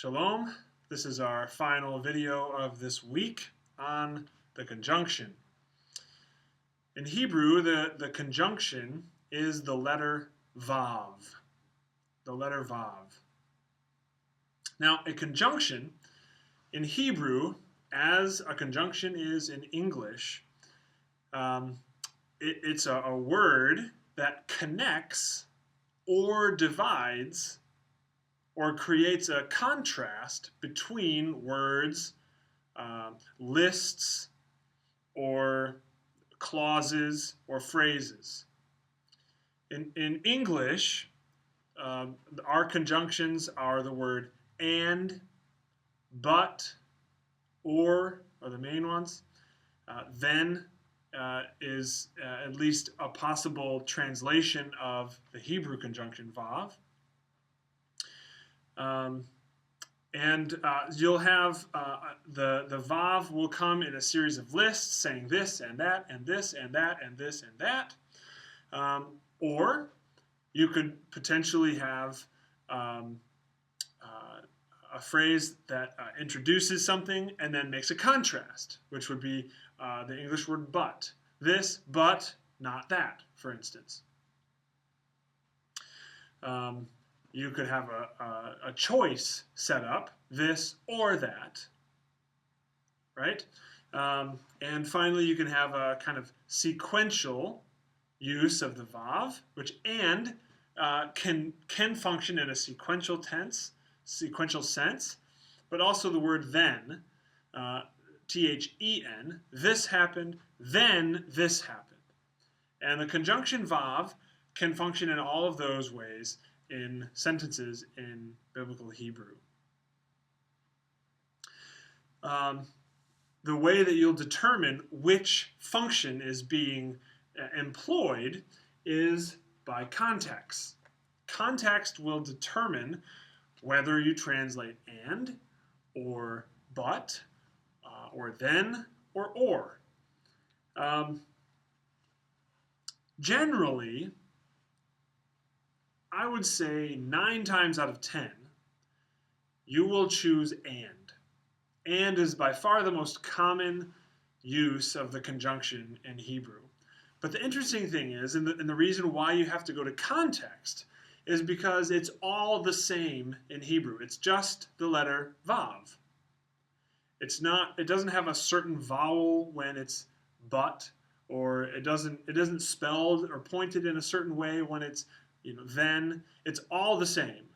Shalom. This is our final video of this week on the conjunction. In Hebrew, the conjunction is the letter Vav. The letter Vav. Now, a conjunction in Hebrew, as a conjunction is in English, it's a word that connects or divides or creates a contrast between words, lists, or clauses, or phrases. In English, our conjunctions are the word and, but, or are the main ones. Then is at least a possible translation of the Hebrew conjunction vav. You'll have the vav will come in a series of lists saying this and that and this and that and this and that. Or you could potentially have a phrase that introduces something and then makes a contrast, which would be the English word but. This, but not that, for instance. You could have a choice set up, this or that, right? And finally, you can have a kind of sequential use of the vav, which and can function in a sequential sense, but also the word then, then, this happened, then this happened. And the conjunction vav can function in all of those ways in sentences in biblical Hebrew. The way that you'll determine which function is being employed is by context. Context will determine whether you translate and, or but, or then, or. Generally, I would say 9 times out of 10, you will choose and. And is by far the most common use of the conjunction in Hebrew. But the interesting thing is, and the reason why you have to go to context, is because it's all the same in Hebrew. It's just the letter Vav. It doesn't have a certain vowel when it's but, or it isn't spelled or pointed in a certain way when it's then. It's all the same.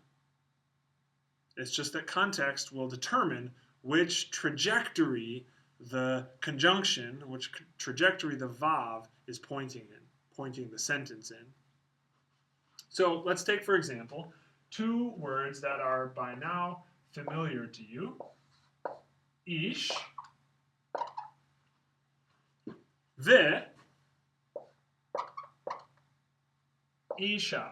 It's just that context will determine which trajectory the conjunction, which trajectory the vav is pointing the sentence in. So let's take, for example, 2 words that are by now familiar to you. Ish, isha.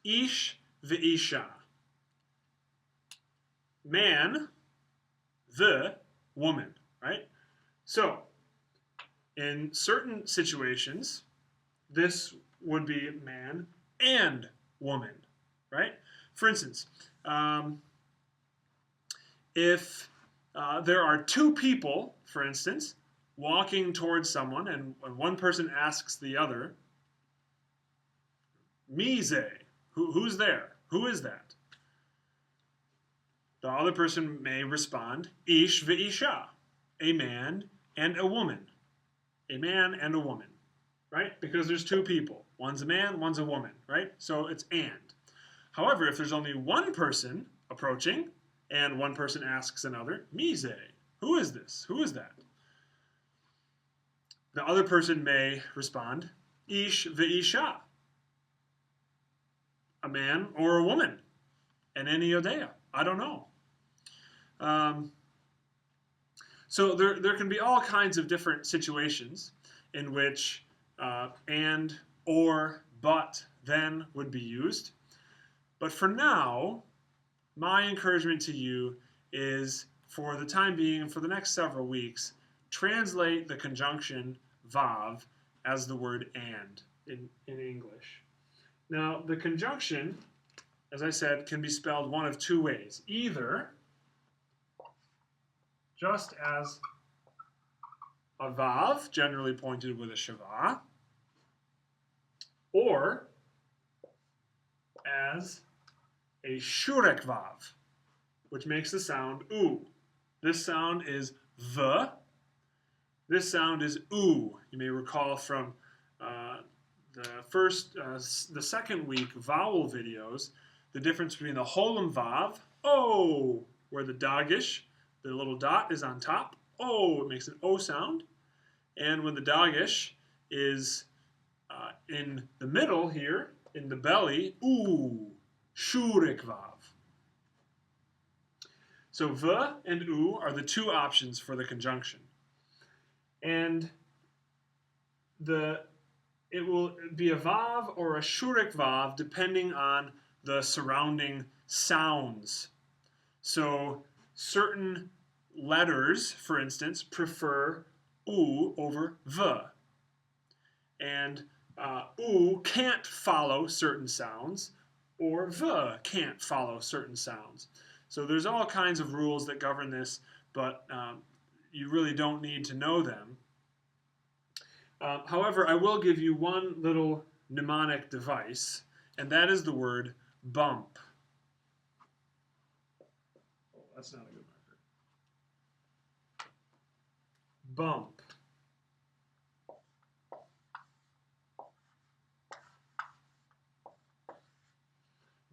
Ish v'isha. Man, the woman, right? So, in certain situations, this would be man and woman, right? For instance, if there are 2 people, for instance, walking towards someone, and one person asks the other, Mise, who's there? Who is that? The other person may respond, Ish v'isha, a man and a woman. A man and a woman, right? Because there's 2 people. One's a man, one's a woman, right? So it's and. However, if there's only one person approaching, and one person asks another, Mise, who is this? Who is that? The other person may respond, Ish v'isha, a man or a woman, and any yodea, I don't know. So there can be all kinds of different situations in which and, or, but, then would be used. But for now, my encouragement to you is, for the time being and for the next several weeks, translate the conjunction vav as the word and in English. Now, the conjunction, as I said, can be spelled one of two ways. Either just as a vav, generally pointed with a shava, or as a shurek vav, which makes the sound oo. This sound is v. This sound is oo. You may recall from the second week vowel videos, the difference between the holem vav, oh, where the dagish, the little dot is on top, oh, it makes an o sound, and when the dagish is in the middle here, in the belly, oo, shurek vav. So v and oo are the two options for the conjunction. And it will be a vav or a shurek vav depending on the surrounding sounds. So certain letters, for instance, prefer oo over v. And oo can't follow certain sounds, or v can't follow certain sounds. So there's all kinds of rules that govern this, but you really don't need to know them. However, I will give you one little mnemonic device, and that is the word bump. Oh, that's not a good marker. Bump.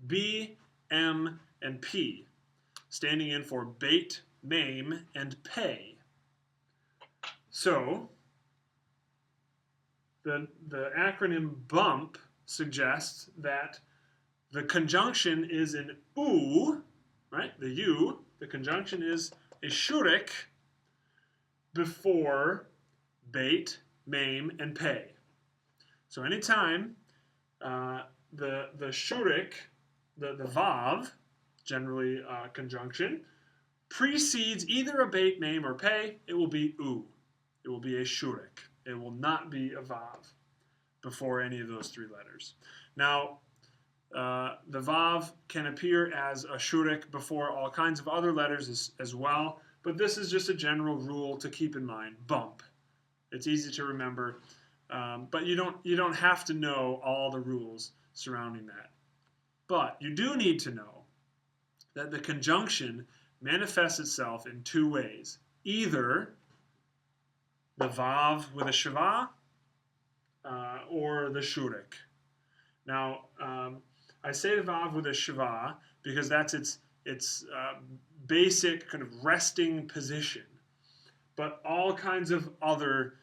B, M, and P, standing in for bait, maim, and pay. So, the acronym BUMP suggests that the conjunction is an oo, right? The U, the conjunction is a shurek before bait, maim, and pay. So anytime the shurek, the vav, generally conjunction, precedes either a bait, maim, or pay, it will be oo. It will be a shurek. It will not be a vav before any of those three letters. Now, the vav can appear as a shurek before all kinds of other letters as well, but this is just a general rule to keep in mind. Bump. It's easy to remember, but you don't have to know all the rules surrounding that. But you do need to know that the conjunction manifests itself in two ways. Either the vav with a shava, or the shurek. Now, I say the vav with a shava because that's its basic kind of resting position. But all kinds of other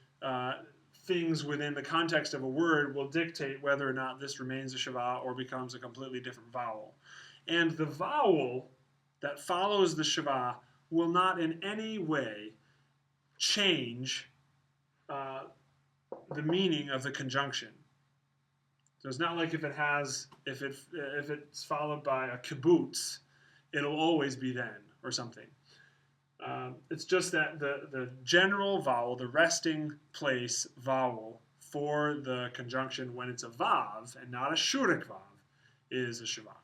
things within the context of a word will dictate whether or not this remains a shava or becomes a completely different vowel. And the vowel that follows the shava will not in any way change the meaning of the conjunction. So it's not like if it's followed by a kibbutz, it'll always be then or something. It's just that the general vowel, the resting place vowel for the conjunction when it's a vav and not a shurek vav, is a shava.